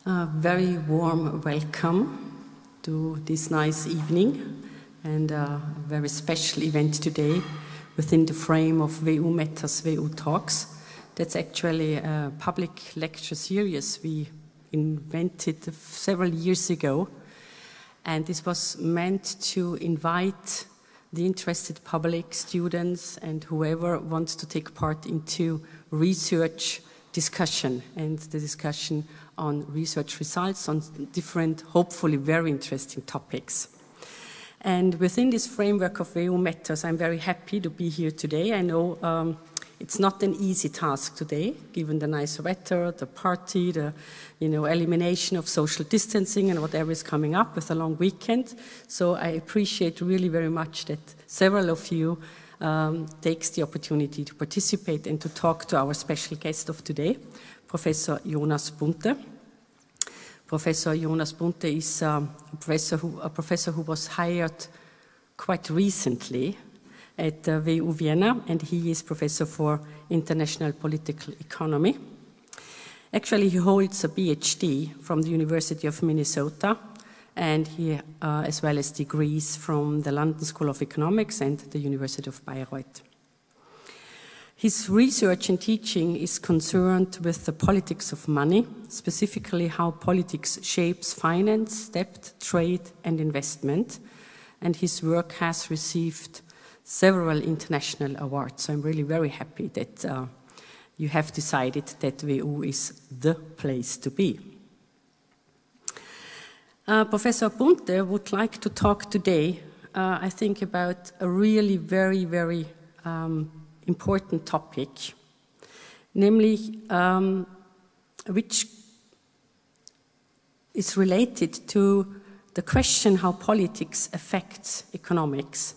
A very warm welcome to this nice evening and a very special event today within the frame of WU Matters, WU Talks. That's actually a public lecture series we invented several years ago, and this was meant to invite the interested public, students, and whoever wants to take part into research discussion and the discussion on research results on different, hopefully very interesting topics. And within this framework of WU Matters, I'm very happy to be here today. I know it's not an easy task today, given the nice weather, the party, the elimination of social distancing and whatever is coming up with a long weekend. So I appreciate really very much that several of you takes the opportunity to participate and to talk to our special guest of today, Professor Jonas Bunte. Professor Jonas Bunte is a professor who was hired quite recently at WU Vienna, and he is professor for international political economy. Actually, he holds a PhD from the University of Minnesota, and he, as well as degrees from the London School of Economics and the University of Bayreuth. His research and teaching is concerned with the politics of money, specifically how politics shapes finance, debt, trade, and investment. And his work has received several international awards. So I'm really very happy that you have decided that WU is the place to be. Professor Bunte would like to talk today, I think, about a really very, very important topic, namely which is related to the question how politics affects economics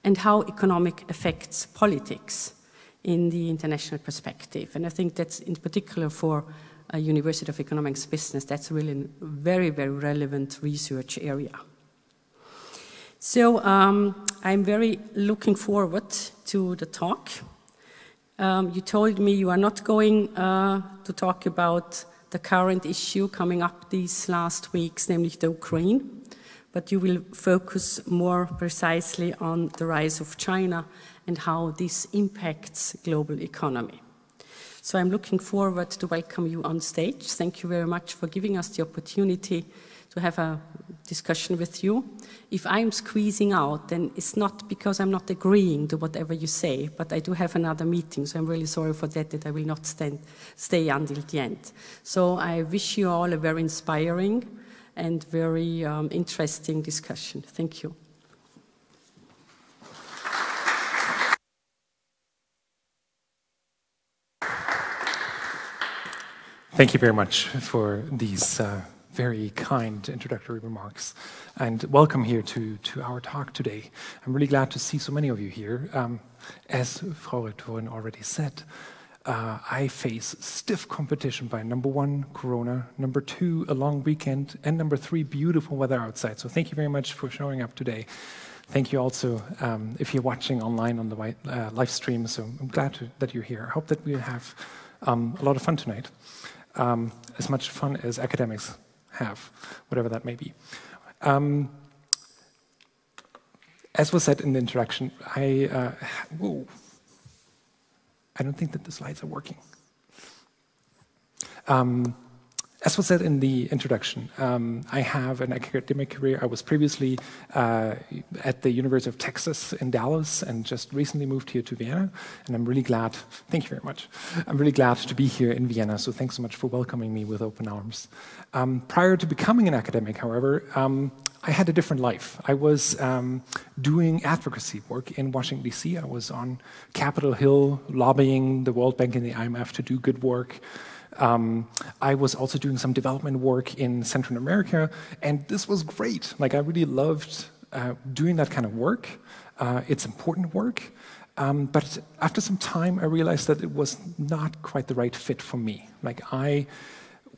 and how economic affects politics in the international perspective. And I think that's in particular for a University of Economics business, that's really a very, very relevant research area. So I'm very looking forward to the talk. You told me you are not going to talk about the current issue coming up these last weeks, namely the Ukraine, but you will focus more precisely on the rise of China and how this impacts global economy. So I'm looking forward to welcome you on stage. Thank you very much for giving us the opportunity to have a discussion with you. If I'm squeezing out, then it's not because I'm not agreeing to whatever you say, but I do have another meeting, so I'm really sorry for that I will not stay until the end. So I wish you all a very inspiring and very interesting discussion. Thank you. Thank you very much for these very kind introductory remarks, and welcome here to our talk today. I'm really glad to see so many of you here. As Frau Rektorin already said, I face stiff competition by number 1, Corona, number 2, a long weekend, and number 3, beautiful weather outside. So thank you very much for showing up today. Thank you also if you're watching online on the live stream. So I'm glad that you're here. I hope that we'll have a lot of fun tonight. As much fun as academics have, whatever that may be. As was said in the introduction, I don't think that the slides are working. As was said in the introduction, I have an academic career. I was previously at the University of Texas in Dallas and just recently moved here to Vienna. And I'm really glad, thank you very much. I'm really glad to be here in Vienna. So thanks so much for welcoming me with open arms. Prior to becoming an academic, however, I had a different life. I was doing advocacy work in Washington, D.C. I was on Capitol Hill lobbying the World Bank and the IMF to do good work. I was also doing some development work in Central America, and this was great. Like, I really loved doing that kind of work. It's important work, but after some time, I realized that it was not quite the right fit for me. Like, I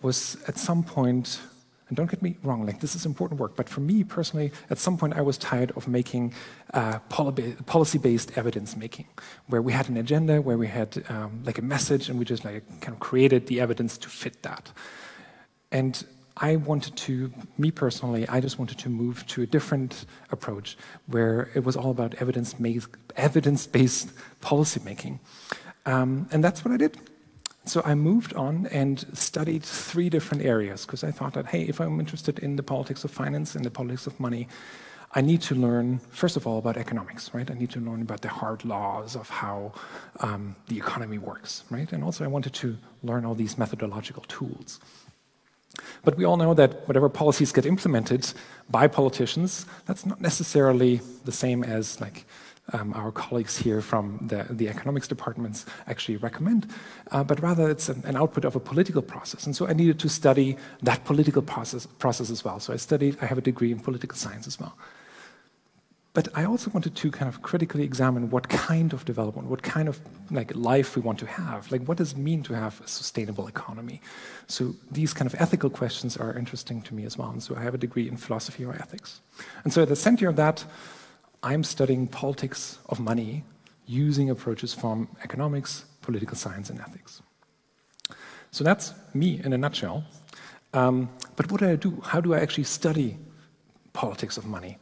was at some point And don't get me wrong, like, this is important work, but for me personally, at some point I was tired of making policy-based evidence making, where we had an agenda, where we had like a message, and we just like kind of created the evidence to fit that. And I wanted to, me personally, I just wanted to move to a different approach where it was all about evidence-based policy making. And that's what I did. So I moved on and studied 3 different areas because I thought that, hey, if I'm interested in the politics of finance and the politics of money, I need to learn, first of all, about economics, right? I need to learn about the hard laws of how the economy works, right? And also I wanted to learn all these methodological tools. But we all know that whatever policies get implemented by politicians, that's not necessarily the same as like our colleagues here from the economics departments actually recommend, but rather it's an output of a political process. And so I needed to study that political process as well. So I have a degree in political science as well. But I also wanted to kind of critically examine what kind of development, what kind of like life we want to have. Like, what does it mean to have a sustainable economy? So these kind of ethical questions are interesting to me as well. And so I have a degree in philosophy or ethics. And so at the center of that, I'm studying politics of money using approaches from economics, political science, and ethics. So that's me in a nutshell. But what do I do? How do I actually study politics of money?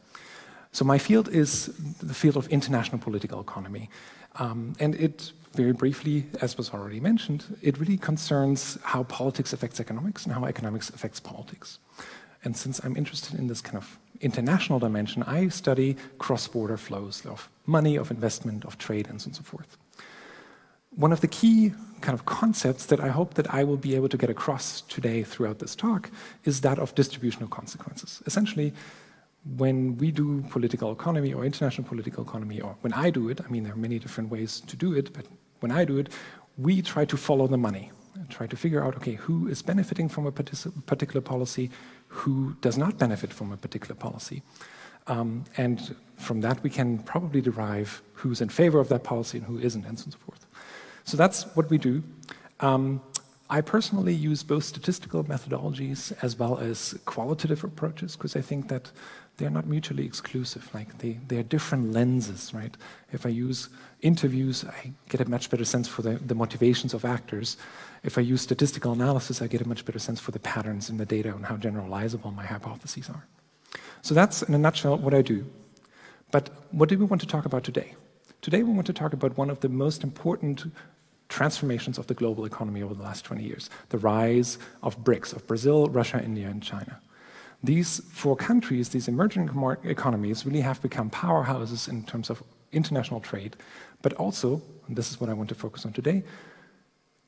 So my field is the field of international political economy. And it, very briefly, as was already mentioned, it really concerns how politics affects economics and how economics affects politics. And since I'm interested in this kind of international dimension, I study cross-border flows of money, of investment, of trade, and so on and so forth. One of the key kind of concepts that I hope that I will be able to get across today throughout this talk is that of distributional consequences. Essentially, when we do political economy or international political economy, or when I do it, I mean, there are many different ways to do it, but when I do it, we try to follow the money and try to figure out, okay, who is benefiting from a particular policy, who does not benefit from a particular policy. And from that, we can probably derive who's in favor of that policy and who isn't, and so on and so forth. So that's what we do. I personally use both statistical methodologies as well as qualitative approaches because I think that they're not mutually exclusive. Like they're different lenses, right? If I use interviews, I get a much better sense for the motivations of actors. If I use statistical analysis, I get a much better sense for the patterns in the data and how generalizable my hypotheses are. So that's, in a nutshell, what I do. But what do we want to talk about today? Today we want to talk about one of the most important transformations of the global economy over the last 20 years, the rise of BRICS, of Brazil, Russia, India, and China. These 4 countries, these emerging economies, really have become powerhouses in terms of international trade, but also, and this is what I want to focus on today,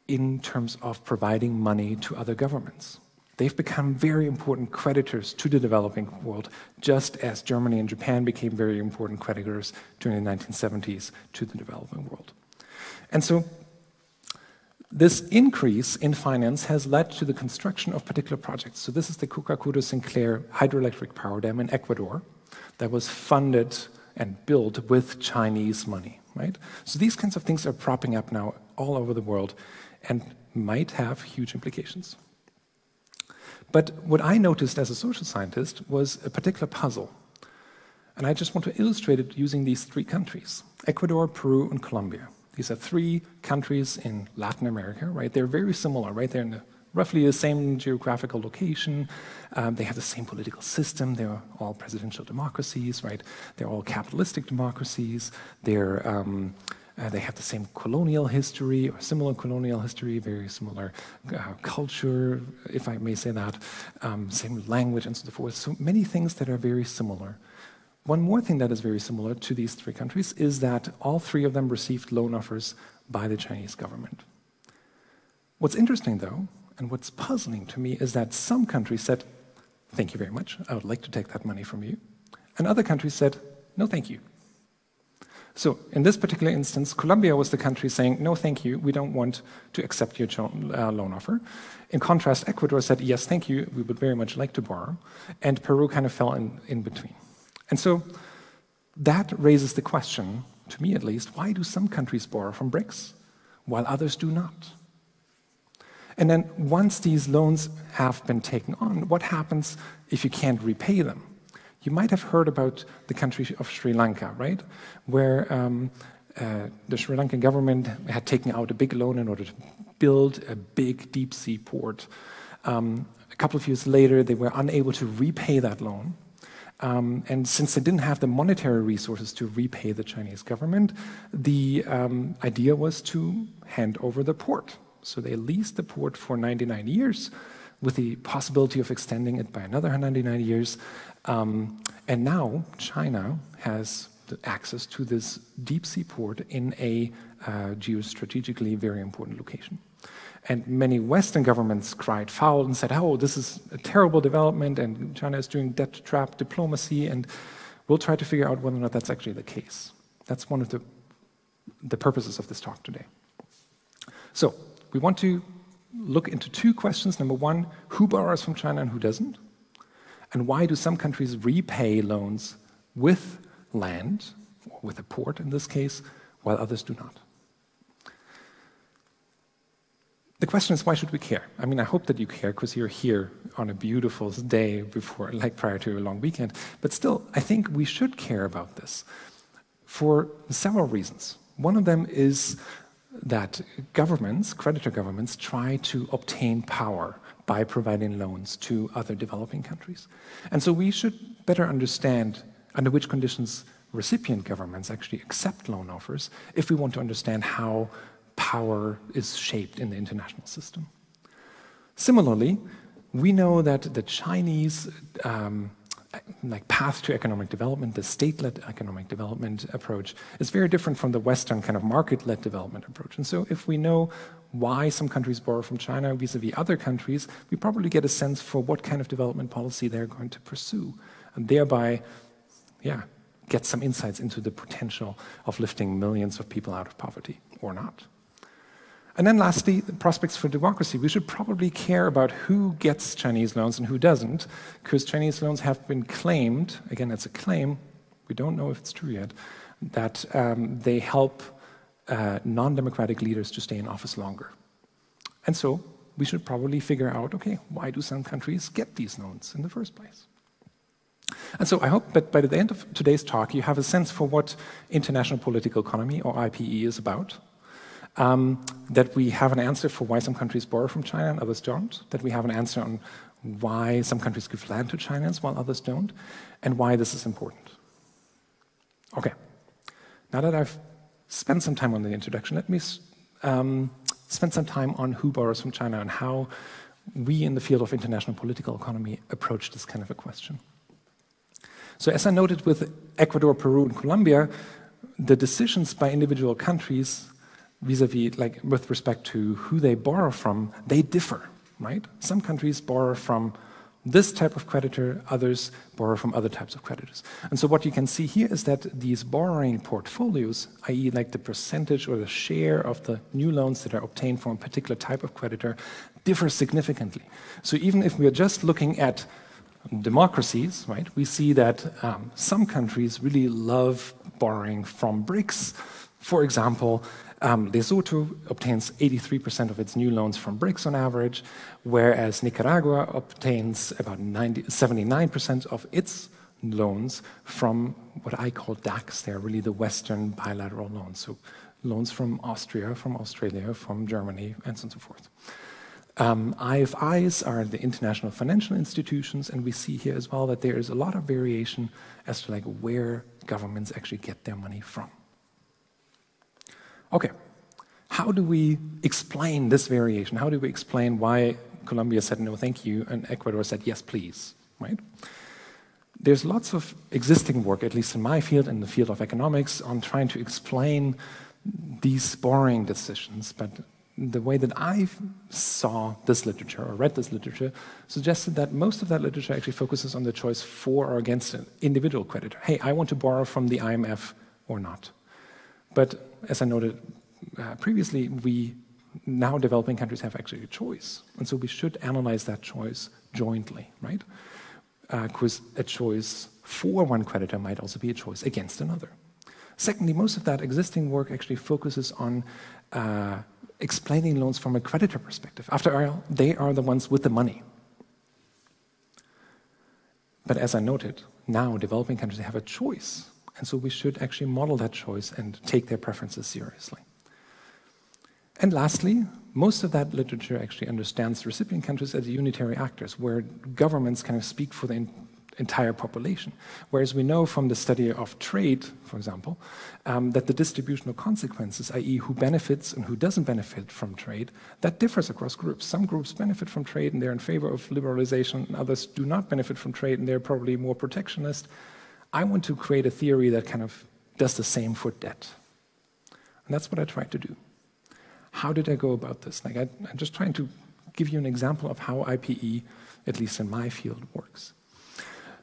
in terms of providing money to other governments. They've become very important creditors to the developing world, just as Germany and Japan became very important creditors during the 1970s to the developing world. And so, this increase in finance has led to the construction of particular projects. So this is the Cucacudo-Sinclair hydroelectric power dam in Ecuador that was funded and built with Chinese money, right? So these kinds of things are propping up now all over the world and might have huge implications. But what I noticed as a social scientist was a particular puzzle. And I just want to illustrate it using these 3 countries, Ecuador, Peru, and Colombia. These are 3 countries in Latin America, right? They're very similar, right? They're in roughly the same geographical location. They have the same political system. They're all presidential democracies, right? They're all capitalistic democracies. They have the same colonial history or similar colonial history, very similar culture, if I may say that, same language and so forth. So many things that are very similar. One more thing that is very similar to these 3 countries is that all 3 of them received loan offers by the Chinese government. What's interesting, though, and what's puzzling to me is that some countries said, thank you very much, I would like to take that money from you. And other countries said, no, thank you. So in this particular instance, Colombia was the country saying, no, thank you, we don't want to accept your loan offer. In contrast, Ecuador said, yes, thank you, we would very much like to borrow. And Peru kind of fell in between. And so that raises the question, to me at least, why do some countries borrow from BRICS while others do not? And then once these loans have been taken on, what happens if you can't repay them? You might have heard about the country of Sri Lanka, right? Where the Sri Lankan government had taken out a big loan in order to build a big deep sea port. A couple of years later, they were unable to repay that loan. And since they didn't have the monetary resources to repay the Chinese government, the idea was to hand over the port. So they leased the port for 99 years with the possibility of extending it by another 99 years. And now China has the access to this deep sea port in a geostrategically very important location. And many Western governments cried foul and said, oh, this is a terrible development, and China is doing debt trap diplomacy, and we'll try to figure out whether or not that's actually the case. That's one of the purposes of this talk today. So we want to look into two questions. Number one, who borrows from China and who doesn't? And why do some countries repay loans with land, or with a port in this case, while others do not? The question is, why should we care? I mean, I hope that you care because you're here on a beautiful day before, like prior to a long weekend. But still, I think we should care about this for several reasons. One of them is that governments, creditor governments, try to obtain power by providing loans to other developing countries. And so we should better understand under which conditions recipient governments actually accept loan offers if we want to understand how power is shaped in the international system. Similarly, we know that the Chinese path to economic development, the state-led economic development approach, is very different from the Western kind of market-led development approach. And so if we know why some countries borrow from China vis-a-vis other countries, we probably get a sense for what kind of development policy they're going to pursue, and thereby, get some insights into the potential of lifting millions of people out of poverty, or not. And then lastly, the prospects for democracy. We should probably care about who gets Chinese loans and who doesn't, because Chinese loans have been claimed, again, it's a claim, we don't know if it's true yet, that they help non-democratic leaders to stay in office longer. And so we should probably figure out, okay, why do some countries get these loans in the first place? And so I hope that by the end of today's talk, you have a sense for what international political economy, or IPE, is about. That we have an answer for why some countries borrow from China and others don't, that we have an answer on why some countries give land to Chinese while others don't, and why this is important. Okay, now that I've spent some time on the introduction, let me spend some time on who borrows from China and how we in the field of international political economy approach this kind of a question. So as I noted with Ecuador, Peru, and Colombia, the decisions by individual countries vis-a-vis, with respect to who they borrow from, they differ, right? Some countries borrow from this type of creditor, others borrow from other types of creditors. And so what you can see here is that these borrowing portfolios, i.e. the percentage or the share of the new loans that are obtained from a particular type of creditor, differ significantly. So even if we are just looking at democracies, right, we see that some countries really love borrowing from BRICS. For example, Lesotho obtains 83% of its new loans from BRICS on average, whereas Nicaragua obtains about 79% of its loans from what I call DACs. They're really the Western bilateral loans, so loans from Austria, from Australia, from Germany, and so on and so forth. IFIs are the international financial institutions, and we see here as well that there is a lot of variation as to where governments actually get their money from. Okay, how do we explain this variation? How do we explain why Colombia said no thank you and Ecuador said yes please, right? There's lots of existing work, at least in my field, in the field of economics, on trying to explain these borrowing decisions, but the way that I saw this literature, or read this literature, suggested that most of that literature actually focuses on the choice for or against an individual creditor. Hey, I want to borrow from the IMF or not. But as I noted previously, now developing countries have actually a choice. And so we should analyze that choice jointly, right? Because a choice for one creditor might also be a choice against another. Secondly, most of that existing work actually focuses on explaining loans from a creditor perspective. After all, they are the ones with the money. But as I noted, now developing countries have a choice. And so we should actually model that choice and take their preferences seriously. And lastly, most of that literature actually understands recipient countries as unitary actors, where governments kind of speak for the entire population. Whereas we know from the study of trade, for example, that the distributional consequences, i.e. who benefits and who doesn't benefit from trade, that differs across groups. Some groups benefit from trade and they're in favor of liberalization, and others do not benefit from trade and they're probably more protectionist. I want to create a theory that kind of does the same for debt. And that's what I tried to do. How did I go about this? Like I'm just trying to give you an example of how IPE, at least in my field, works.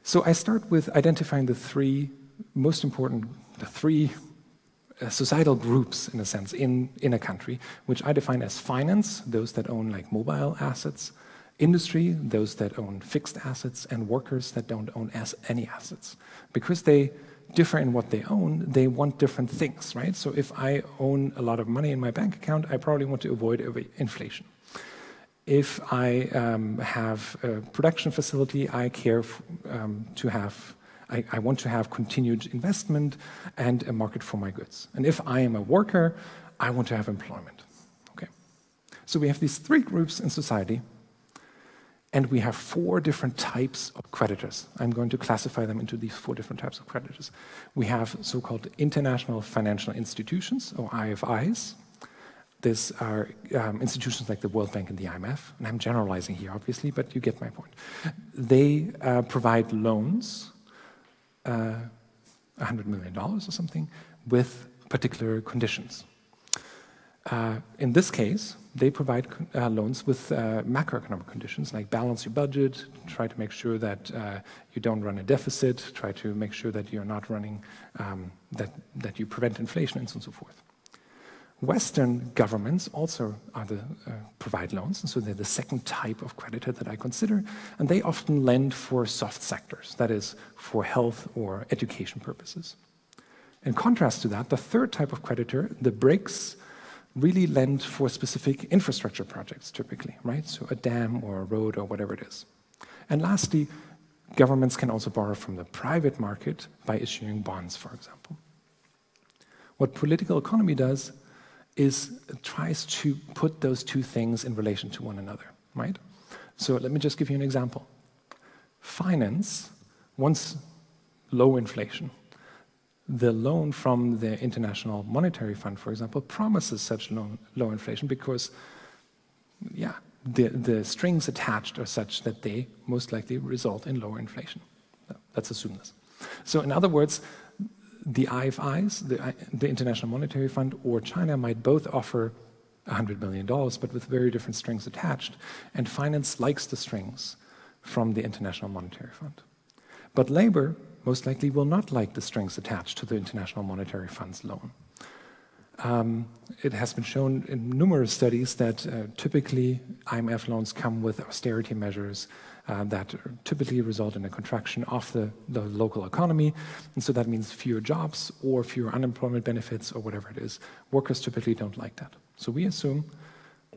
So I start with identifying the three most important, societal groups, in a sense, in a country, which I define as finance, those that own like mobile assets, industry, those that own fixed assets, and workers that don't own any assets. Because they differ in what they own, they want different things, right? So if I own a lot of money in my bank account, I probably want to avoid inflation. If I have a production facility, I want to have continued investment and a market for my goods. And if I am a worker, I want to have employment. Okay. So we have these three groups in society, and we have 4 different types of creditors. I'm going to classify them into these 4 different types of creditors. We have so-called international financial institutions, or IFIs. These are institutions like the World Bank and the IMF, and I'm generalizing here, obviously, but you get my point. They provide loans, $100 million or something, with particular conditions. In this case, they provide loans with macroeconomic conditions, like balance your budget, try to make sure that you don't run a deficit, try to make sure that you're not running, that you prevent inflation, and so on and so forth. Western governments also provide loans, and so they're the second type of creditor that I consider, and they often lend for soft sectors, that is, for health or education purposes. In contrast to that, the third type of creditor, the BRICS, really lend for specific infrastructure projects, typically, right? So a dam or a road or whatever it is. And lastly, governments can also borrow from the private market by issuing bonds, for example. What political economy does is it tries to put those two things in relation to one another, right? So let me just give you an example. Finance wants low inflation. The loan from the International Monetary Fund, for example, promises such low inflation because, yeah, the strings attached are such that they most likely result in lower inflation. Let's assume this. So in other words, the IFIs, the International Monetary Fund, or China might both offer $100 million, but with very different strings attached. And finance likes the strings from the International Monetary Fund. But labor most likely will not like the strings attached to the International Monetary Fund's loan. It has been shown in numerous studies that typically IMF loans come with austerity measures that typically result in a contraction of the local economy. And so that means fewer jobs or fewer unemployment benefits or whatever it is. Workers typically don't like that. So we assume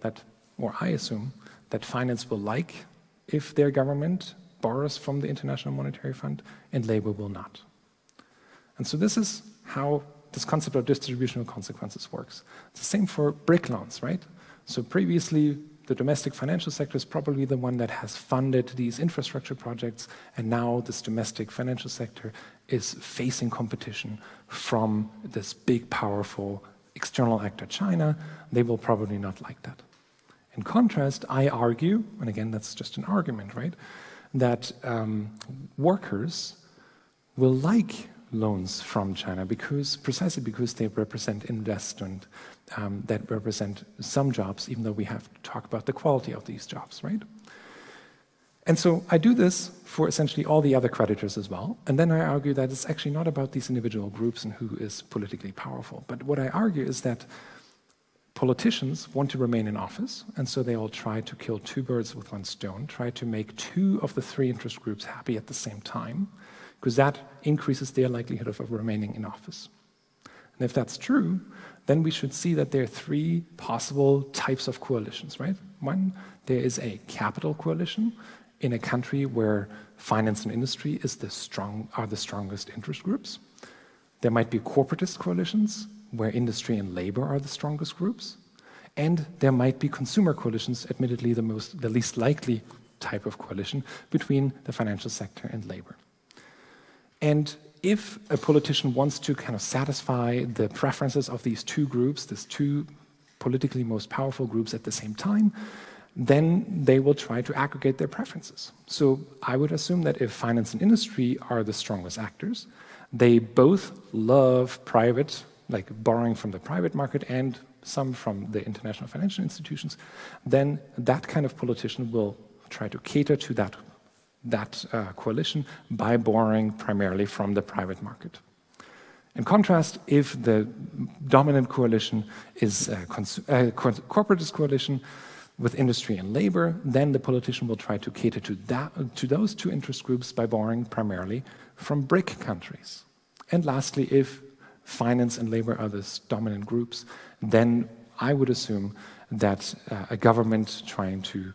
that, or I assume, that finance will like if their government borrows from the International Monetary Fund, and labor will not. And so this is how this concept of distributional consequences works. It's the same for BRIC loans, right? So previously, the domestic financial sector is probably the one that has funded these infrastructure projects, and now this domestic financial sector is facing competition from this big, powerful external actor, China. They will probably not like that. In contrast, I argue, and again, that's just an argument, right, that workers will like loans from China precisely because they represent investment that represent some jobs, even though we have to talk about the quality of these jobs, right? And so I do this for essentially all the other creditors as well. And then I argue that it's actually not about these individual groups and who is politically powerful. But what I argue is that politicians want to remain in office, and so they all try to kill 2 birds with 1 stone, try to make 2 of the 3 interest groups happy at the same time, because that increases their likelihood of remaining in office. And if that's true, then we should see that there are 3 possible types of coalitions, right? 1, there is a capital coalition in a country where finance and industry are the strongest interest groups. There might be corporatist coalitions where industry and labor are the strongest groups. And there might be consumer coalitions, admittedly the least likely type of coalition between the financial sector and labor. And if a politician wants to kind of satisfy the preferences of these two groups, these two politically most powerful groups at the same time, then they will try to aggregate their preferences. So I would assume that if finance and industry are the strongest actors, they both love private, like borrowing from the private market and some from the international financial institutions, then that kind of politician will try to cater to that coalition by borrowing primarily from the private market. In contrast, if the dominant coalition is a corporatist coalition with industry and labor, then the politician will try to cater to those two interest groups by borrowing primarily from BRIC countries. And lastly, if finance and labor are the dominant groups, then I would assume that a government trying to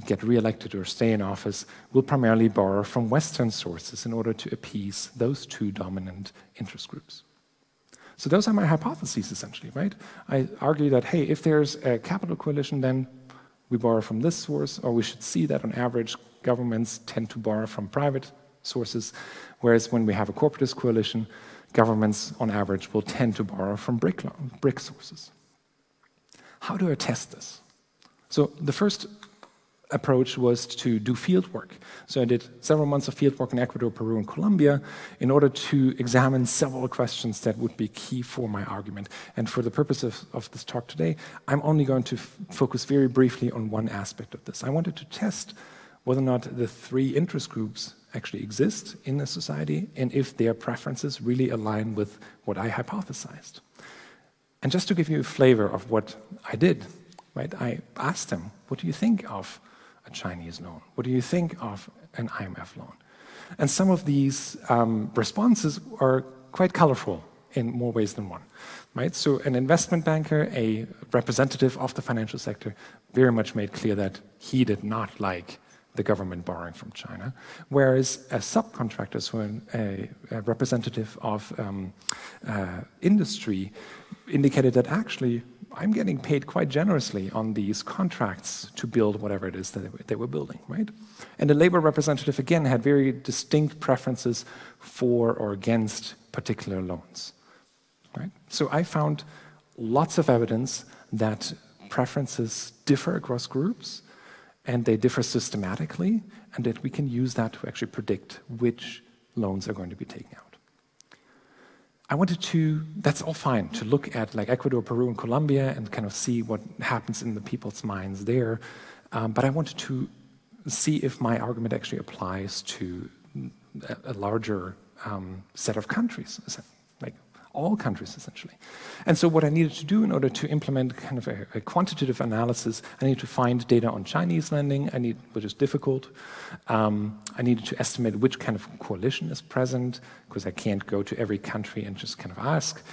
get re-elected or stay in office will primarily borrow from Western sources in order to appease those two dominant interest groups. So those are my hypotheses, essentially, right? I argue that, hey, if there's a capital coalition, then we borrow from this source, or we should see that on average governments tend to borrow from private sources, whereas when we have a corporatist coalition, governments on average will tend to borrow from BRIC sources. How do I test this? So the first approach was to do field work. So I did several months of field work in Ecuador, Peru, and Colombia in order to examine several questions that would be key for my argument. And for the purpose of this talk today, I'm only going to focus very briefly on one aspect of this. I wanted to test whether or not the three interest groups actually exist in a society and if their preferences really align with what I hypothesized. And just to give you a flavor of what I did, right, I asked them, what do you think of a Chinese loan? What do you think of an IMF loan? And some of these responses are quite colorful in more ways than one, right? So an investment banker, a representative of the financial sector, very much made clear that he did not like the government borrowing from China, whereas a subcontractor, so a representative of industry, indicated that actually I'm getting paid quite generously on these contracts to build whatever it is that they were building, right? And the labor representative, again, had very distinct preferences for or against particular loans, right? So I found lots of evidence that preferences differ across groups, and they differ systematically, and that we can use that to actually predict which loans are going to be taken out. I wanted to, that's all fine, to look at like Ecuador, Peru, and Colombia and kind of see what happens in the people's minds there. But I wanted to see if my argument actually applies to a larger set of countries, like all countries essentially. And so what I needed to do in order to implement kind of a quantitative analysis, I needed to find data on Chinese lending, which is difficult. I needed to estimate which kind of coalition is present, because I can't go to every country and just kind of ask.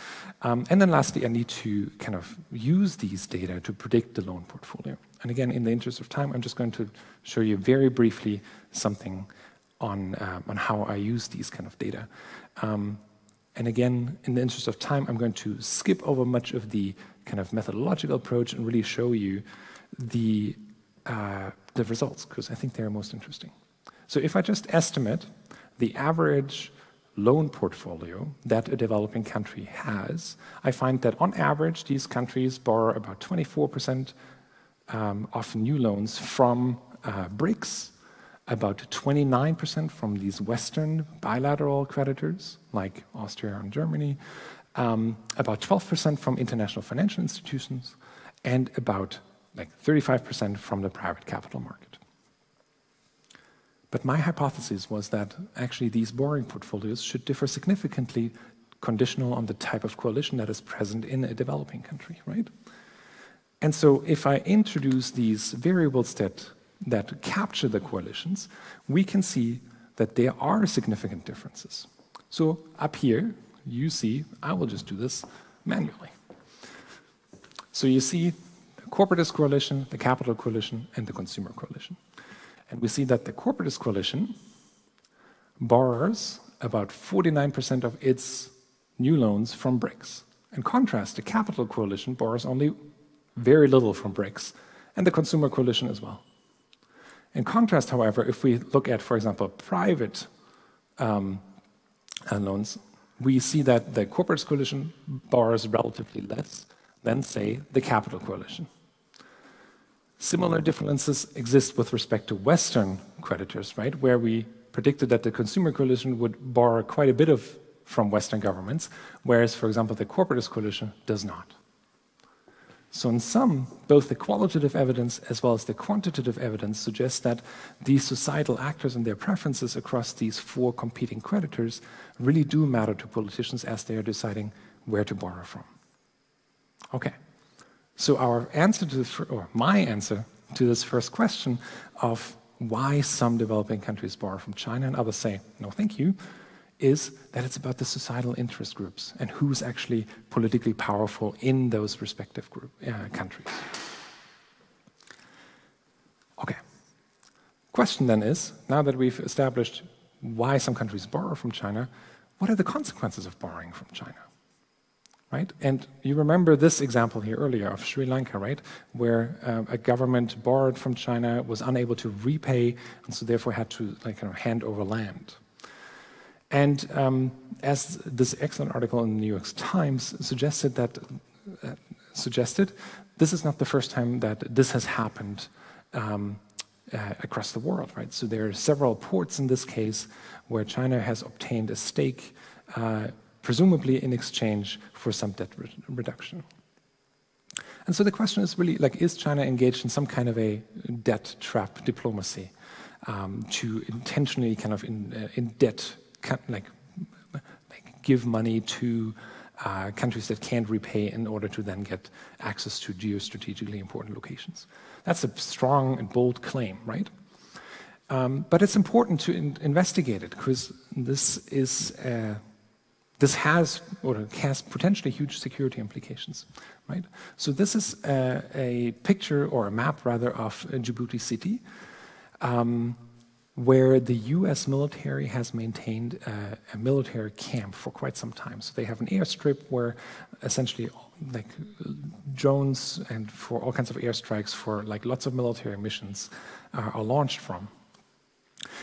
And then lastly, I need to kind of use these data to predict the loan portfolio. And again, in the interest of time, I'm just going to show you very briefly something on how I use these kind of data. And again, in the interest of time, I'm going to skip over much of the kind of methodological approach and really show you the results, because I think they're most interesting. So if I just estimate the average loan portfolio that a developing country has, I find that on average, these countries borrow about 24% of new loans from BRICS, about 29% from these Western bilateral creditors, like Austria and Germany, about 12% from international financial institutions, and about like 35% from the private capital market. But my hypothesis was that actually these borrowing portfolios should differ significantly conditional on the type of coalition that is present in a developing country, right? And so if I introduce these variables that capture the coalitions, we can see that there are significant differences. So up here, you see, I will just do this manually. So you see the corporatist coalition, the capital coalition, and the consumer coalition. And we see that the corporatist coalition borrows about 49% of its new loans from BRICS. In contrast, the capital coalition borrows only very little from BRICS, and the consumer coalition as well. In contrast, however, if we look at, for example, private loans, we see that the corporate coalition borrows relatively less than, say, the capital coalition. Similar differences exist with respect to Western creditors, right, where we predicted that the consumer coalition would borrow quite a bit from Western governments, whereas, for example, the corporatist coalition does not. So in sum, both the qualitative evidence as well as the quantitative evidence suggests that these societal actors and their preferences across these four competing creditors really do matter to politicians as they are deciding where to borrow from. Okay, so our answer to or my answer to this first question of why some developing countries borrow from China and others say, no, thank you, is that it's about the societal interest groups and who's actually politically powerful in those respective countries. Okay. Question then is, now that we've established why some countries borrow from China, what are the consequences of borrowing from China? Right? And you remember this example here earlier of Sri Lanka, right? Where a government borrowed from China, was unable to repay, and so therefore had to hand over land. And as this excellent article in the New York Times suggested, this is not the first time that this has happened across the world, right? So there are several ports in this case where China has obtained a stake, presumably in exchange for some debt reduction. And so the question is really, is China engaged in some kind of a debt trap diplomacy to intentionally in debt give money to countries that can't repay in order to then get access to geostrategically important locations? That's a strong and bold claim, right? But it's important to investigate it because this has potentially huge security implications, right? So this is a picture or a map rather of Djibouti city, where the US military has maintained a military camp for quite some time. So they have an airstrip where essentially drones and for all kinds of airstrikes for lots of military missions are launched from.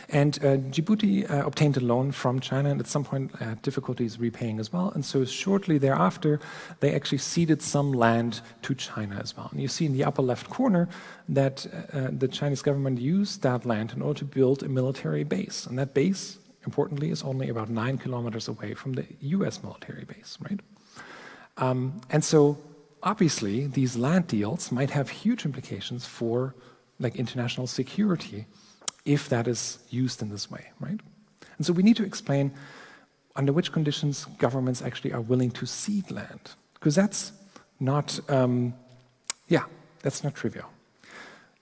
And Djibouti obtained a loan from China and at some point had difficulties repaying as well. And so shortly thereafter, they actually ceded some land to China as well. And you see in the upper left corner that the Chinese government used that land in order to build a military base. And that base, importantly, is only about 9 kilometers away from the US military base, right? And so obviously these land deals might have huge implications for international security if that is used in this way, right? And so we need to explain under which conditions governments actually are willing to cede land, because that's not, that's not trivial.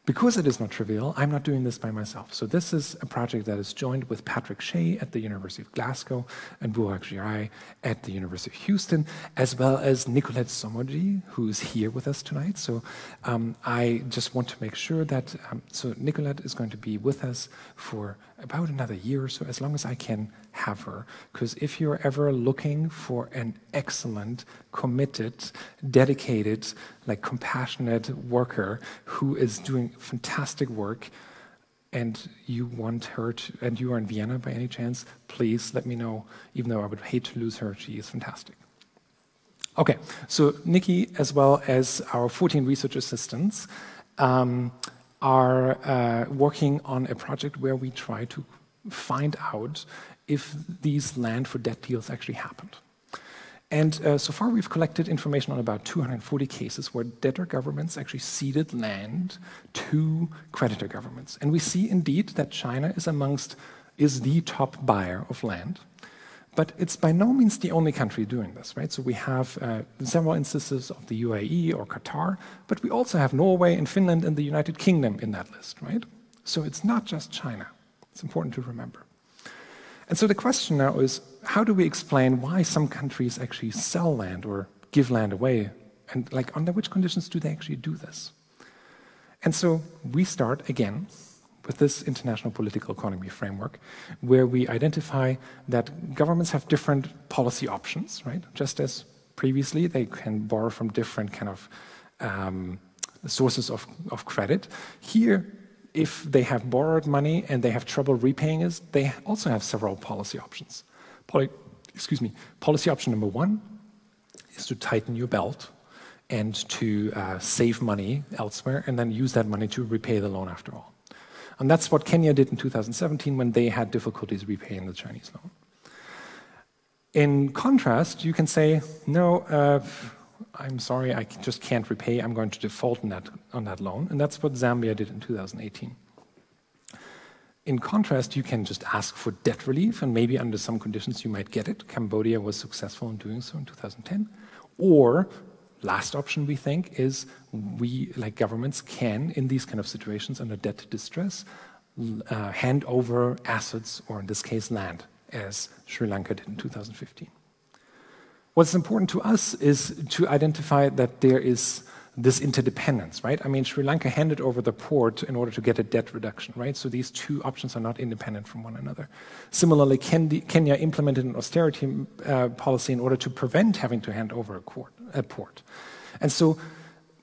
Because it is not trivial, I'm not doing this by myself. So this is a project that is joined with Patrick Shea at the University of Glasgow and Burak Giray at the University of Houston, as well as Nicolette Somoji, who is here with us tonight. So I just want to make sure that, so Nicolette is going to be with us for about another year or so, as long as I can have her. Because if you're ever looking for an excellent, committed, dedicated, compassionate worker who is doing fantastic work, and you want her to, and you are in Vienna by any chance, please let me know, even though I would hate to lose her, she is fantastic. Okay, so Nikki, as well as our 14 research assistants, are working on a project where we try to find out if these land for debt deals actually happened. And so far we've collected information on about 240 cases where debtor governments actually ceded land to creditor governments. And we see indeed that China is the top buyer of land. But it's by no means the only country doing this, right? So we have several instances of the UAE or Qatar, but we also have Norway and Finland and the United Kingdom in that list, right? So it's not just China. It's important to remember. And so the question now is, how do we explain why some countries actually sell land or give land away? And under which conditions do they actually do this? And so we start again with this international political economy framework, where we identify that governments have different policy options, right? Just as previously, they can borrow from different kind of sources of credit. Here, if they have borrowed money and they have trouble repaying it, they also have several policy options. Policy option number one is to tighten your belt and to save money elsewhere and then use that money to repay the loan after all. And that's what Kenya did in 2017 when they had difficulties repaying the Chinese loan. In contrast, you can say, no, I'm sorry, I just can't repay, I'm going to default on that loan. And that's what Zambia did in 2018. In contrast, you can just ask for debt relief, and maybe under some conditions you might get it. Cambodia was successful in doing so in 2010. Or, last option we think is we, like governments, can, in these kind of situations under debt distress, hand over assets, or in this case land, as Sri Lanka did in 2015. What's important to us is to identify that there is this interdependence, right? I mean, Sri Lanka handed over the port in order to get a debt reduction, right? So these two options are not independent from one another. Similarly, Kenya implemented an austerity policy in order to prevent having to hand over a port. And so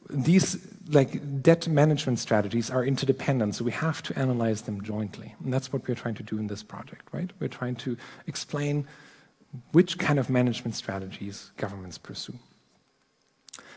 these debt management strategies are interdependent, so we have to analyze them jointly. And that's what we're trying to do in this project, right? We're trying to explain which kind of management strategies governments pursue.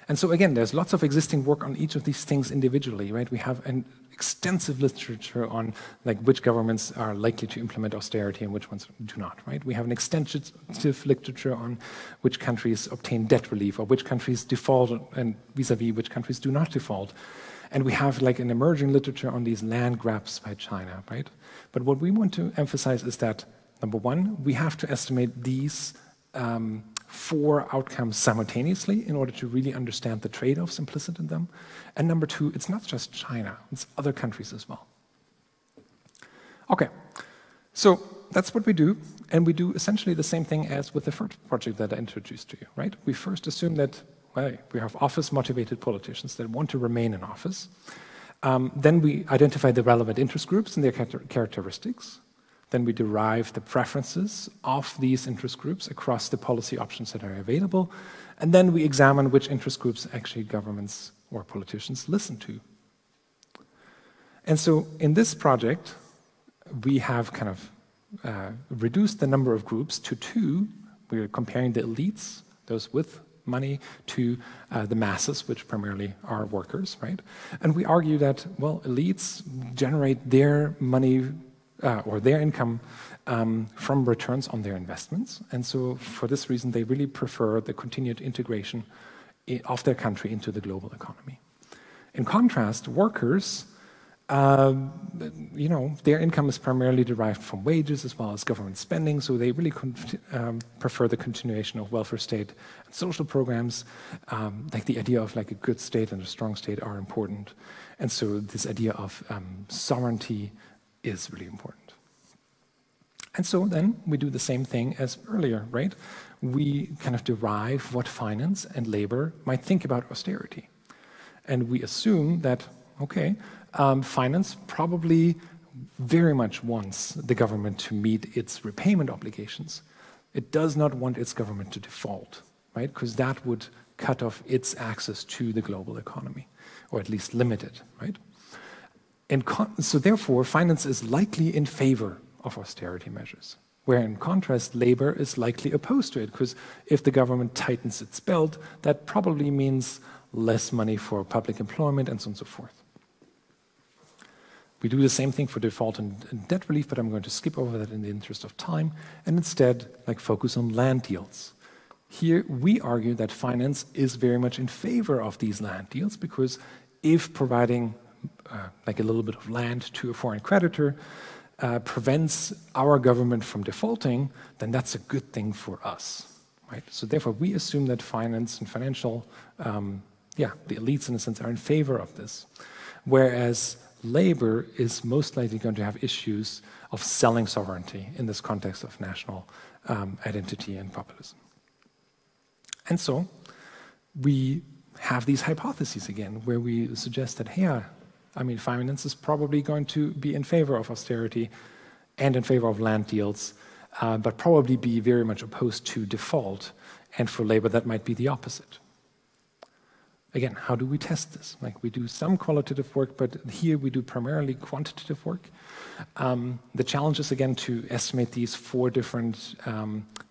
And so again, there's lots of existing work on each of these things individually, right? We have an extensive literature on which governments are likely to implement austerity and which ones do not, right? We have an extensive literature on which countries obtain debt relief or which countries default and vis-a-vis which countries do not default. And we have an emerging literature on these land grabs by China, right? But what we want to emphasize is that, number one, we have to estimate these 4 outcomes simultaneously in order to really understand the trade-offs implicit in them. And number two, it's not just China, it's other countries as well. Okay, so that's what we do, and we do essentially the same thing as with the first project that I introduced to you, right? We first assume that, well, we have office-motivated politicians that want to remain in office. Then we identify the relevant interest groups and their characteristics. Then we derive the preferences of these interest groups across the policy options that are available. And then we examine which interest groups actually governments or politicians listen to. And so in this project, we have kind of reduced the number of groups to 2. We're comparing the elites, those with money, to the masses, which primarily are workers, right? And we argue that, well, elites generate their money or their income from returns on their investments. And so for this reason, they really prefer the continued integration of their country into the global economy. In contrast, workers, their income is primarily derived from wages as well as government spending, so they really prefer the continuation of welfare state and social programs. The idea of a good state and a strong state are important. And so this idea of sovereignty is really important. And so then we do the same thing as earlier, right? We kind of derive what finance and labor might think about austerity. And we assume that, okay, finance probably very much wants the government to meet its repayment obligations. It does not want its government to default, right? Because that would cut off its access to the global economy, or at least limit it, right? And so therefore, finance is likely in favor of austerity measures, where in contrast, labor is likely opposed to it, because if the government tightens its belt, that probably means less money for public employment and so on and so forth. We do the same thing for default and debt relief, but I'm going to skip over that in the interest of time, and instead focus on land deals. Here, we argue that finance is very much in favor of these land deals, because if providing a little bit of land to a foreign creditor prevents our government from defaulting, then that's a good thing for us, right? So therefore, we assume that finance and financial, the elites in a sense, are in favor of this, whereas labor is most likely going to have issues of selling sovereignty in this context of national identity and populism. And so we have these hypotheses again, where we suggest that, hey, finance is probably going to be in favor of austerity and in favor of land deals, but probably be very much opposed to default, and for labor that might be the opposite. again, how do we test this? Like, we do some qualitative work, but here we do primarily quantitative work. The challenge is, again, to estimate these 4 different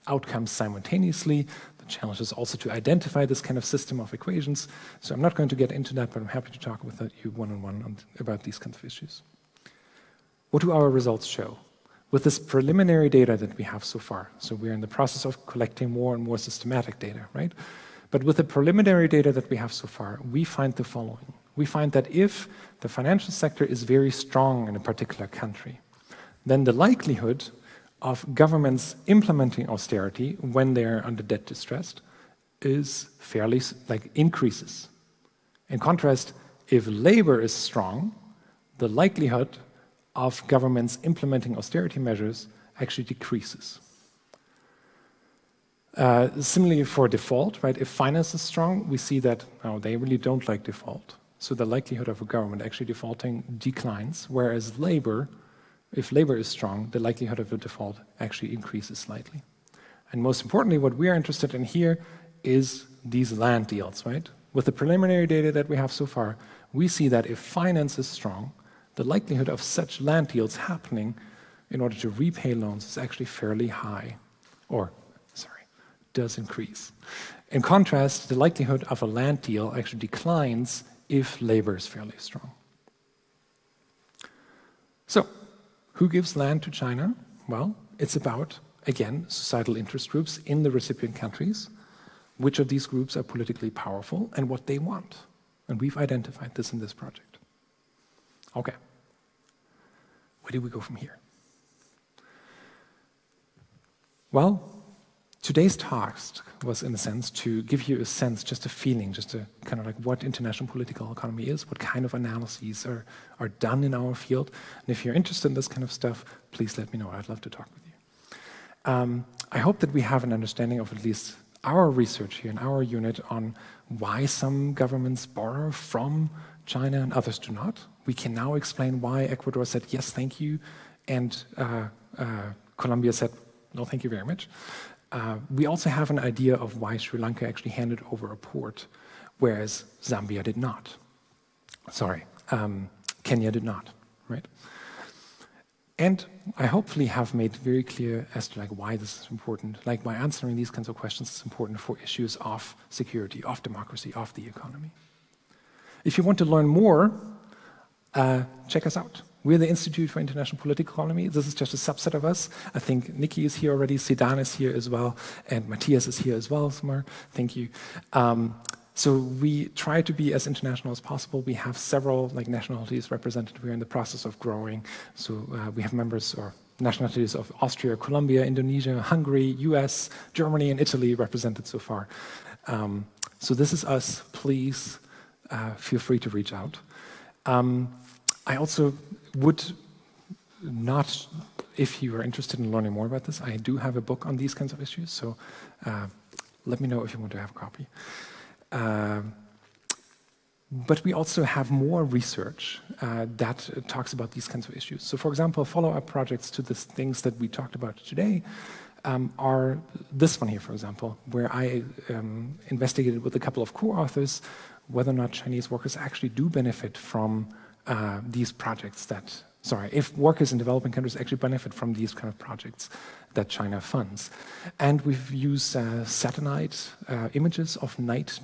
outcomes simultaneously. The challenge is also to identify this kind of system of equations. So I'm not going to get into that, but I'm happy to talk with you one-on-one about these kinds of issues. What do our results show? With this preliminary data that we have so far, so we're in the process of collecting more and more systematic data, right? But with the preliminary data that we have so far, we find the following. We find that if the financial sector is very strong in a particular country, then the likelihood of governments implementing austerity when they're under debt distress is fairly, increases. In contrast, if labor is strong, the likelihood of governments implementing austerity measures actually decreases. Similarly for default, right? If finance is strong, we see that they really don't like default. So the likelihood of a government actually defaulting declines, whereas if labor is strong, the likelihood of a default actually increases slightly. And most importantly, what we are interested in here is these land deals, right? With the preliminary data that we have so far, we see that if finance is strong, the likelihood of such land deals happening in order to repay loans is actually fairly high, does increase. In contrast, the likelihood of a land deal actually declines if labor is fairly strong. So, who gives land to China? Well, it's about, again, societal interest groups in the recipient countries, which of these groups are politically powerful and what they want. And we've identified this in this project. Okay. Where do we go from here? Well, today's talk was, in a sense, to give you a sense, just a feeling, just a kind of like what international political economy is, what kind of analyses are done in our field. And if you're interested in this kind of stuff, please let me know. I'd love to talk with you. I hope that we have an understanding of at least our research here in our unit on why some governments borrow from China and others do not. We can now explain why Ecuador said, yes, thank you, and Colombia said, no, thank you very much. We also have an idea of why Sri Lanka actually handed over a port, whereas Zambia did not. Sorry, Kenya did not, right? And I hopefully have made very clear as to why this is important, why answering these kinds of questions is important for issues of security, of democracy, of the economy. If you want to learn more, check us out. We're the Institute for International Political Economy. This is just a subset of us. I think Nikki is here already, Sedan is here as well, and Matthias is here as well, Samar. Thank you. So we try to be as international as possible. We have several nationalities represented. We're in the process of growing. So we have members or nationalities of Austria, Colombia, Indonesia, Hungary, US, Germany, and Italy represented so far. So this is us. Please feel free to reach out. I also would not, if you are interested in learning more about this, I do have a book on these kinds of issues, so let me know if you want to have a copy. But we also have more research that talks about these kinds of issues. So for example, follow-up projects to the things that we talked about today are this one here, for example, where I investigated with a couple of co-authors whether or not Chinese workers actually do benefit from these projects if workers in developing countries actually benefit from these kind of projects that China funds. And we've used satellite images of night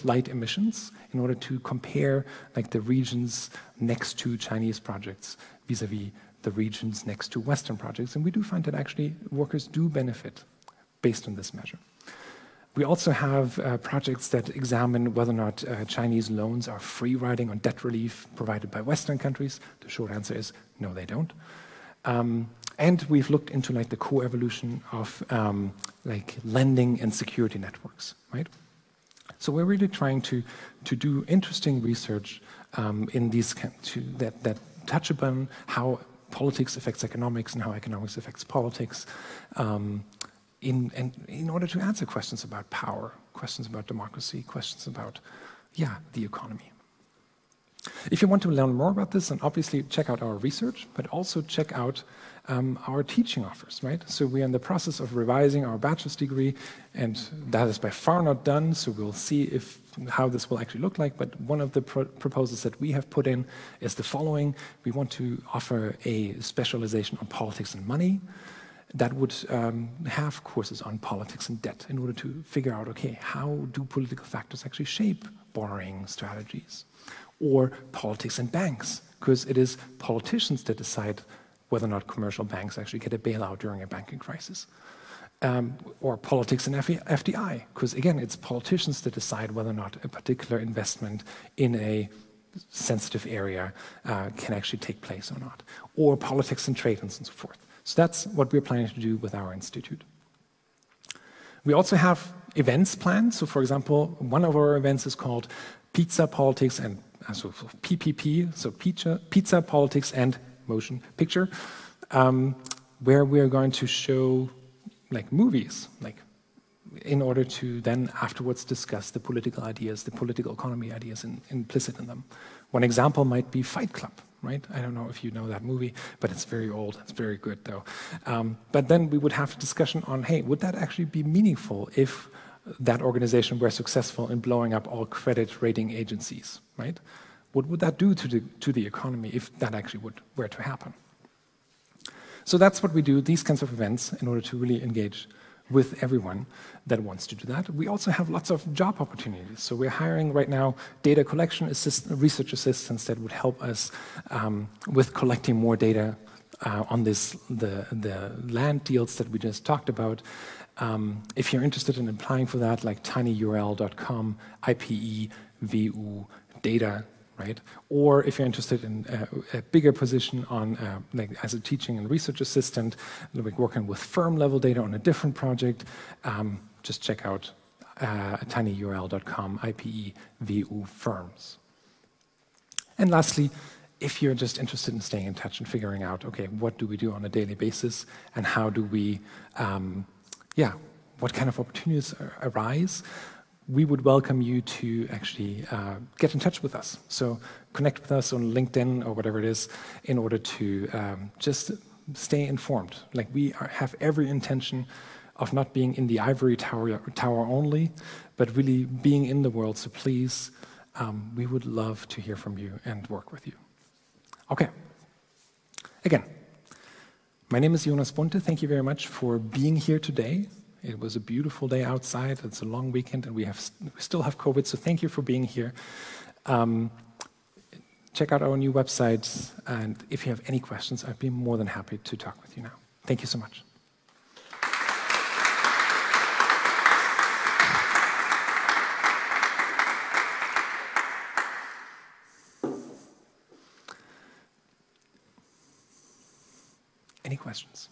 light emissions in order to compare the regions next to Chinese projects vis-a-vis the regions next to Western projects. And we do find that actually workers do benefit based on this measure. We also have projects that examine whether or not Chinese loans are free riding on debt relief provided by Western countries. The short answer is no, they don't. And we've looked into the co-evolution of lending and security networks, right? So we're really trying to do interesting research in these that touch upon how politics affects economics and how economics affects politics. In order to answer questions about power, questions about democracy, questions about, the economy. If you want to learn more about this, then obviously check out our research, but also check out our teaching offers, right? So we're in the process of revising our bachelor's degree, and that is by far not done, so we'll see if how this will actually look like, but one of the proposals that we have put in is the following. We want to offer a specialization on politics and money that would have courses on politics and debt in order to figure out, okay, how do political factors actually shape borrowing strategies? Or politics and banks, because it is politicians that decide whether or not commercial banks actually get a bailout during a banking crisis. Or politics and FDI, because again, it's politicians that decide whether or not a particular investment in a sensitive area can actually take place or not. Or politics and trade and so forth. So that's what we're planning to do with our institute. We also have events planned. So for example, one of our events is called Pizza, Politics and so PPP, so Pizza, Politics and Motion Picture, where we're going to show like movies, like in order to then afterwards discuss the political ideas, the political economy ideas implicit in them. One example might be Fight Club, right? I don't know if you know that movie, but it's very old. It's very good, though. But then we would have a discussion on, hey, would that actually be meaningful if that organization were successful in blowing up all credit rating agencies, right? What would that do to the economy if that actually were to happen? So that's what we do, these kinds of events, in order to really engage with everyone that wants to do that. We also have lots of job opportunities. So we're hiring right now data collection research assistants that would help us with collecting more data on the land deals that we just talked about. If you're interested in applying for that, like tinyurl.com, IPE, VU, data, right? Or if you're interested in a bigger position on like as a teaching and research assistant, like working with firm-level data on a different project, just check out tinyurl.com, IPE, VU firms. And lastly, if you're just interested in staying in touch and figuring out, okay, what do we do on a daily basis, and how do we, what kind of opportunities arise, we would welcome you to actually get in touch with us. So connect with us on LinkedIn or whatever it is in order to just stay informed. Like we have every intention of not being in the ivory tower only, but really being in the world. So please, we would love to hear from you and work with you. Okay. Again, my name is Jonas Bunte. Thank you very much for being here today. It was a beautiful day outside. It's a long weekend, and we still have COVID, so thank you for being here. Check out our new website, and if you have any questions, I'd be more than happy to talk with you now. Thank you so much. Any questions?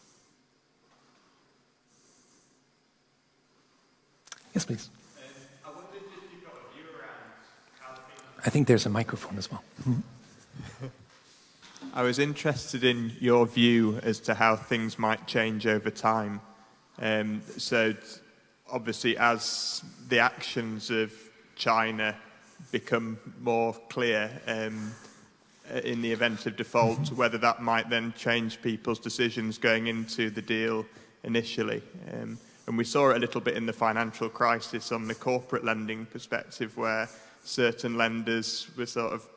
Yes, please. I wondered if you've got a view around how things... I think there's a microphone as well. I was interested in your view as to how things might change over time. So obviously as the actions of China become more clear in the event of default, whether that might then change people's decisions going into the deal initially. And we saw it a little bit in the financial crisis on the corporate lending perspective, where certain lenders were sort of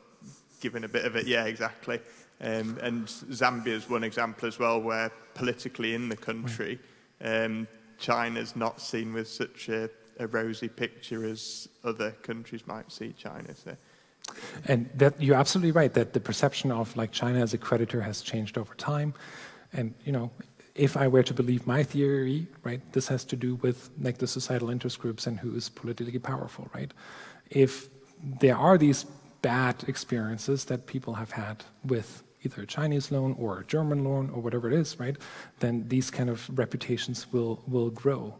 given a bit of it, yeah, exactly. And Zambia is one example as well, where politically in the country, China's not seen with such a rosy picture as other countries might see China. So. And that, you're absolutely right, that the perception of like China as a creditor has changed over time. And, you know, if I were to believe my theory, right, this has to do with like the societal interest groups and who is politically powerful, right? If there are these bad experiences that people have had with either a Chinese loan or a German loan or whatever it is, right, then these kind of reputations will grow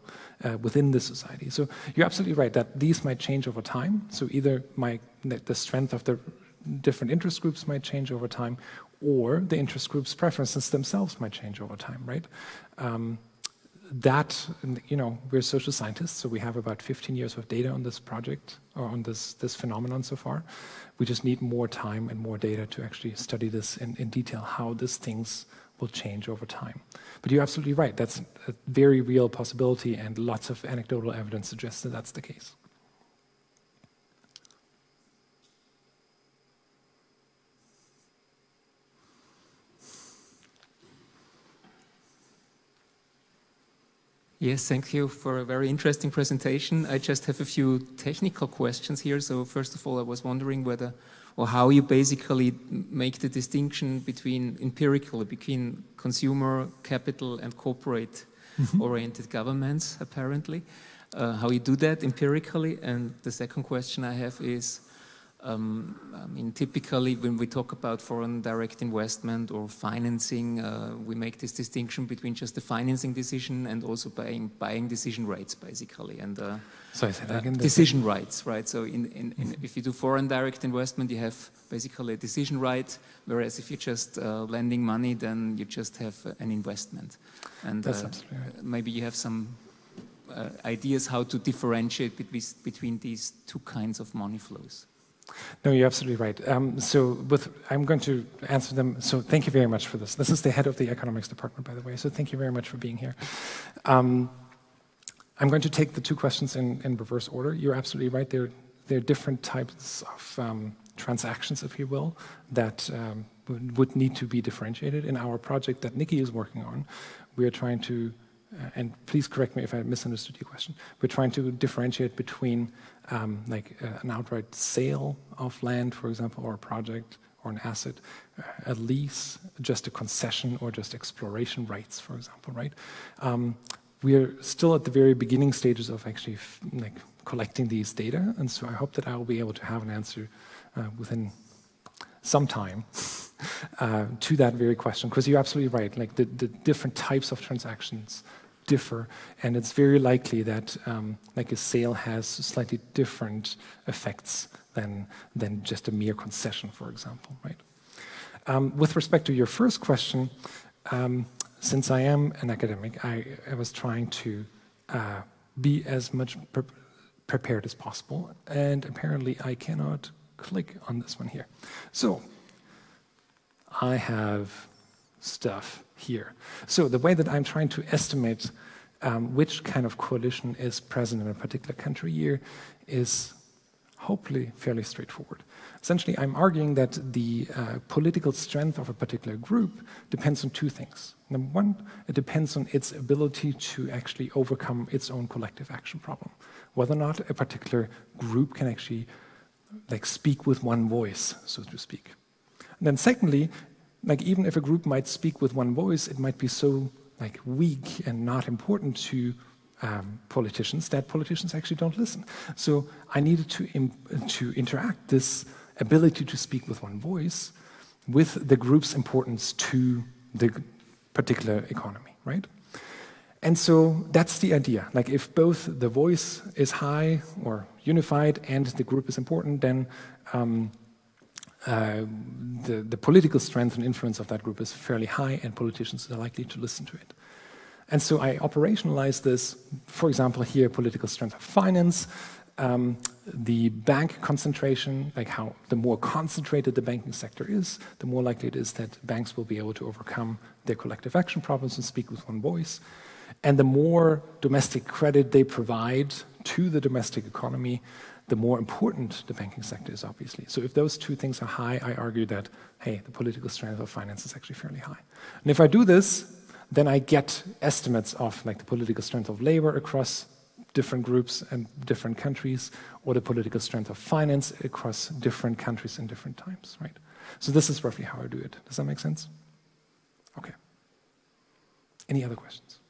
within the society. So you're absolutely right that these might change over time. So either the strength of the different interest groups might change over time, or the interest groups' preferences themselves might change over time, right? That, you know, we're social scientists, so we have about 15 years of data on this project, or on this phenomenon so far. We just need more time and more data to actually study this in detail, how these things will change over time. But you're absolutely right, that's a very real possibility, and lots of anecdotal evidence suggests that that's the case. Yes, thank you for a very interesting presentation. I just have a few technical questions here. So first of all, I was wondering whether or how you basically make the distinction between empirically between consumer capital and corporate oriented governments, apparently. How you do that empirically. And the second question I have is, I mean, typically when we talk about foreign direct investment or financing, we make this distinction between just the financing decision and also buying decision rights, basically. And Sorry, say that again. decision rights, right? So if you do foreign direct investment, you have basically a decision right, whereas if you're just lending money, then you just have an investment. And That's absolutely right. Maybe you have some ideas how to differentiate between these two kinds of money flows. No, you're absolutely right. I'm going to answer them. So thank you very much for this. This is the head of the economics department, by the way. So thank you very much for being here. I'm going to take the two questions in reverse order. You're absolutely right. There are different types of transactions, if you will, that would need to be differentiated. In our project that Nikki is working on, we are trying to, and please correct me if I misunderstood your question, we're trying to differentiate between an outright sale of land, for example, or a project or an asset, a lease, just a concession, or just exploration rights, for example, right? We're still at the very beginning stages of actually collecting these data, and so I hope that I will be able to have an answer within some time to that very question, because you're absolutely right. Like the different types of transactions differ, and it's very likely that like a sale has slightly different effects than just a mere concession, for example, right? With respect to your first question, since I am an academic, I was trying to be as much prepared as possible, and apparently I cannot click on this one here. So I have stuff here. So the way that I'm trying to estimate which kind of coalition is present in a particular country here is hopefully fairly straightforward. Essentially, I'm arguing that the political strength of a particular group depends on two things. Number one, it depends on its ability to actually overcome its own collective action problem. Whether or not a particular group can actually speak with one voice, so to speak. And then secondly, even if a group might speak with one voice, it might be so weak and not important to politicians that politicians actually don't listen. So I needed to interact this ability to speak with one voice with the group's importance to the particular economy, right? And so that's the idea. If both the voice is high or unified and the group is important, then the political strength and influence of that group is fairly high, and politicians are likely to listen to it. And so I operationalize this, for example, here, political strength of finance, the bank concentration, how the more concentrated the banking sector is, the more likely it is that banks will be able to overcome their collective action problems and speak with one voice. And the more domestic credit they provide to the domestic economy, the more important the banking sector is, obviously. So if those two things are high, I argue that, hey, the political strength of finance is actually fairly high. And if I do this, then I get estimates of the political strength of labor across different groups and different countries, or the political strength of finance across different countries and different times, right? So this is roughly how I do it. Does that make sense? Okay. Any other questions?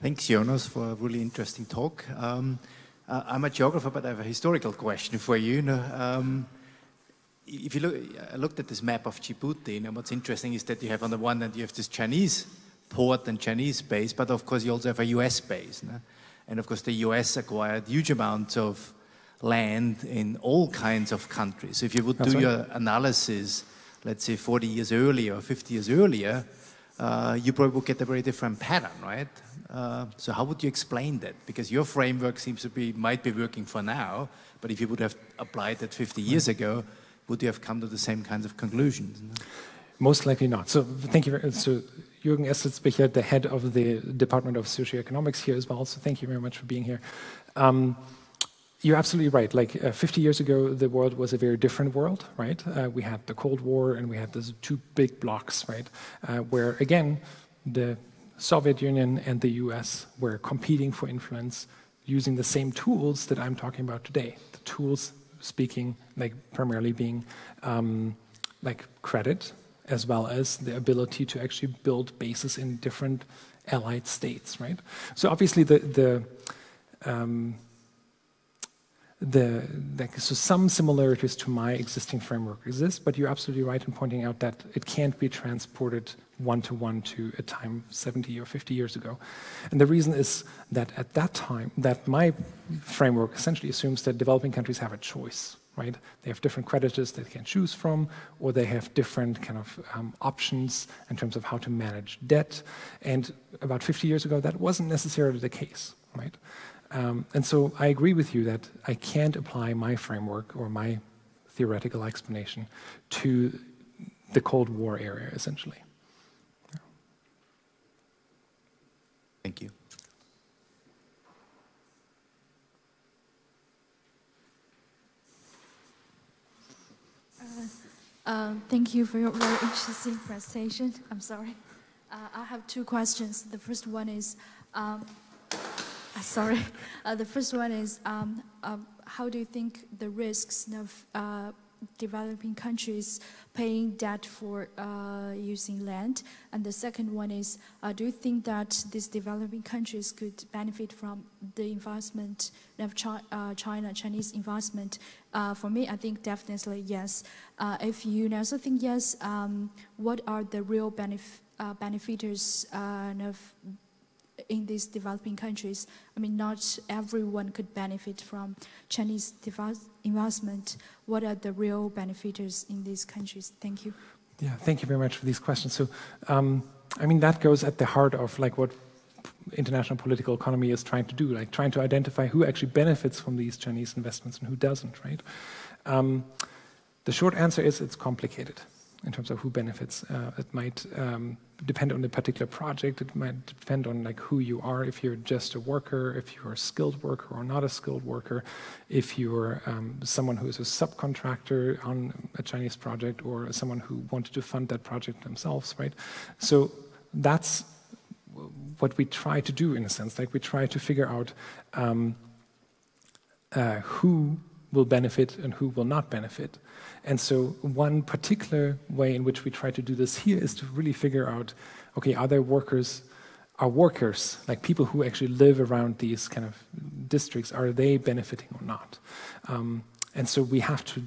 Thanks, Jonas, for a really interesting talk. I'm a geographer, but I have a historical question for you. If you look, I looked at this map of Djibouti, what's interesting is that you have on the one hand, you have this Chinese port and Chinese base, but of course you also have a US base. And of course the US acquired huge amounts of land in all kinds of countries. So if you would do your analysis, let's say 40 years earlier or 50 years earlier, you probably would get a very different pattern, right? So how would you explain that? Because your framework seems to be, might be working for now, but if you would have applied that 50 years ago, would you have come to the same kinds of conclusions? Most likely not. So thank you very much. So Jürgen Esseltsbecher, the head of the Department of Socioeconomics here as well, so thank you very much for being here. You're absolutely right. Like 50 years ago, the world was a very different world, right? We had the Cold War and we had these two big blocks, right? Where, again, the Soviet Union and the US were competing for influence using the same tools that I'm talking about today. The tools speaking, like primarily being like credit, as well as the ability to actually build bases in different allied states, right? So obviously so some similarities to my existing framework exist, but you're absolutely right in pointing out that it can't be transported one-to-one to a time 70 or 50 years ago. And the reason is that at that time, that my framework essentially assumes that developing countries have a choice, right? They have different creditors they can choose from, or they have different kind of options in terms of how to manage debt. And about 50 years ago, that wasn't necessarily the case, right? And so I agree with you that I can't apply my framework or my theoretical explanation to the Cold War area, essentially. Thank you. Thank you for your very interesting presentation. I'm sorry. I have two questions. The first one is, how do you think the risks of developing countries paying debt for using land? And the second one is, do you think that these developing countries could benefit from the investment of Chinese investment? For me, I think definitely yes. If you also think yes, what are the real benefitors in these developing countries? I mean, not everyone could benefit from Chinese investment. What are the real benefitors in these countries? Thank you. Yeah, thank you very much for these questions. So, I mean, that goes at the heart of like what international political economy is trying to do, like trying to identify who actually benefits from these Chinese investments and who doesn't, right? The short answer is it's complicated in terms of who benefits. It might depend on the particular project. It might depend on like who you are, if you're just a worker, if you're a skilled worker or not a skilled worker, if you're someone who is a subcontractor on a Chinese project or someone who wanted to fund that project themselves, right? So that's what we try to do in a sense. Like we try to figure out who will benefit and who will not benefit. And so one particular way in which we try to do this here is to really figure out, okay, are workers, like people who actually live around these kind of districts, are they benefiting or not? And so we have to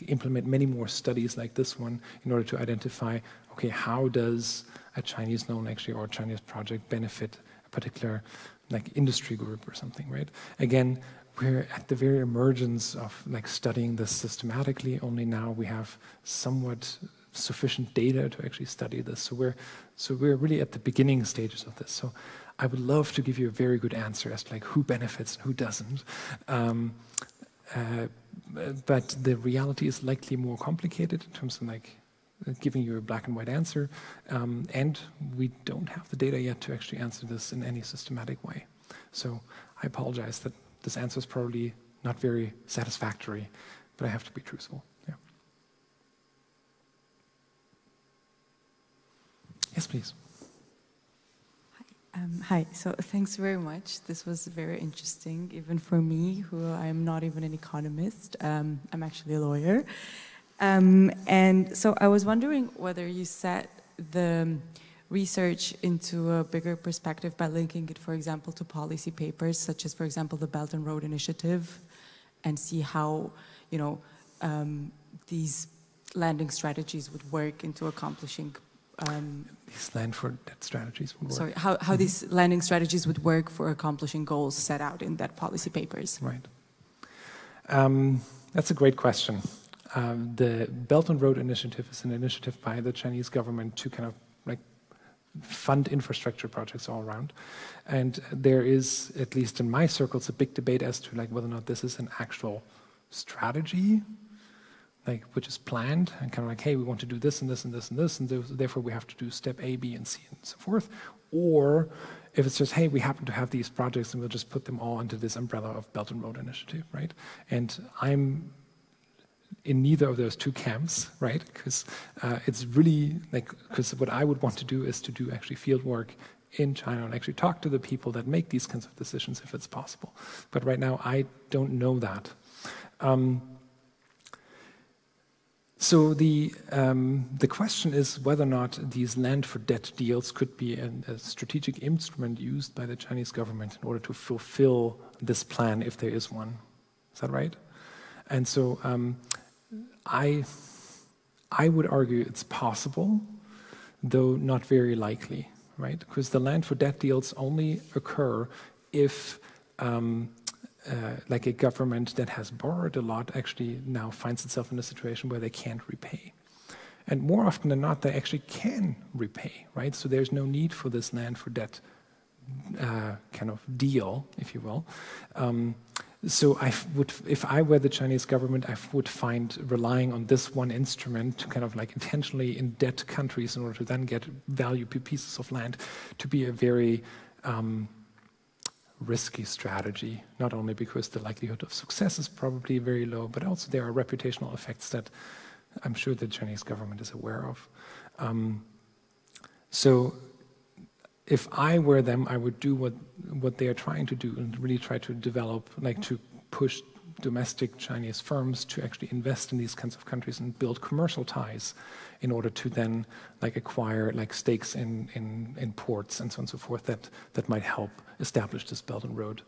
implement many more studies like this one in order to identify, okay, how does a Chinese loan actually or a Chinese project benefit a particular like industry group or something, right? Again, we're at the very emergence of like studying this systematically. Only now we have somewhat sufficient data to actually study this. So we're really at the beginning stages of this. So I would love to give you a very good answer as to like who benefits and who doesn't. But the reality is likely more complicated in terms of like giving you a black and white answer. And we don't have the data yet to actually answer this in any systematic way. So I apologize that this answer is probably not very satisfactory, but I have to be truthful. Yeah. Yes, please. Hi. So thanks very much. This was very interesting, even for me, who I'm not even an economist. I'm actually a lawyer. And so I was wondering whether you set the research into a bigger perspective by linking it, for example, to policy papers, such as, for example, the Belt and Road Initiative, and see how, you know, these landing strategies would work into accomplishing. These land for debt strategies would work. Sorry, how these landing strategies would work for accomplishing goals set out in that policy papers. Right. That's a great question. The Belt and Road Initiative is an initiative by the Chinese government to kind of like fund infrastructure projects all around. And there is, at least in my circles, a big debate as to like whether or not this is an actual strategy, like which is planned and kind of like, hey, we want to do this and this and this and this, and therefore we have to do step A, B, and C, and so forth. Or if it's just, hey, we happen to have these projects and we'll just put them all under this umbrella of Belt and Road Initiative, right? And I'm in neither of those two camps, right? Because it's really like, because what I would want to do is to do actually field work in China and actually talk to the people that make these kinds of decisions if it's possible. But right now, I don't know that. So the question is whether or not these land for debt deals could be a strategic instrument used by the Chinese government in order to fulfill this plan, if there is one. Is that right? And so I would argue it's possible, though not very likely, right? Because the land for debt deals only occur if like a government that has borrowed a lot actually now finds itself in a situation where they can't repay. And more often than not, they actually can repay, right? So there's no need for this land for debt kind of deal, if you will. So I would, if I were the Chinese government, I would find relying on this one instrument to kind of like intentionally indebt countries in order to then get valuable pieces of land to be a very risky strategy, not only because the likelihood of success is probably very low, but also there are reputational effects that I'm sure the Chinese government is aware of. So if I were them, I would do what they are trying to do and really try to develop, like to push domestic Chinese firms to actually invest in these kinds of countries and build commercial ties in order to then like acquire like stakes in ports and so on and so forth that might help establish this Belt and Road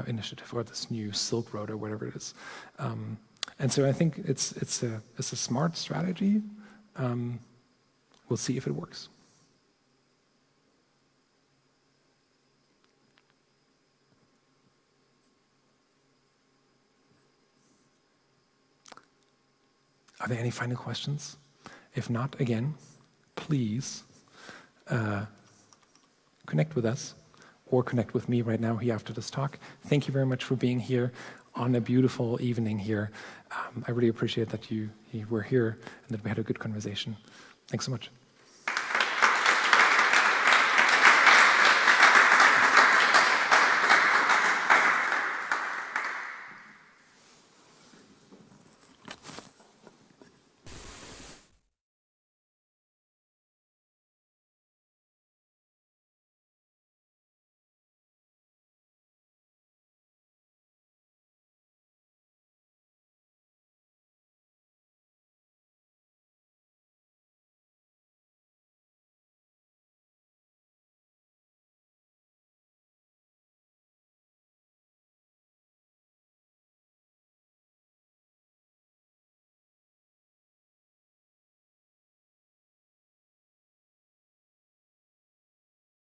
initiative or this new Silk Road or whatever it is. And so I think it's a smart strategy. We'll see if it works. Are there any final questions? If not, again, please connect with us or connect with me right now here after this talk. Thank you very much for being here on a beautiful evening here. I really appreciate that you were here and that we had a good conversation. Thanks so much.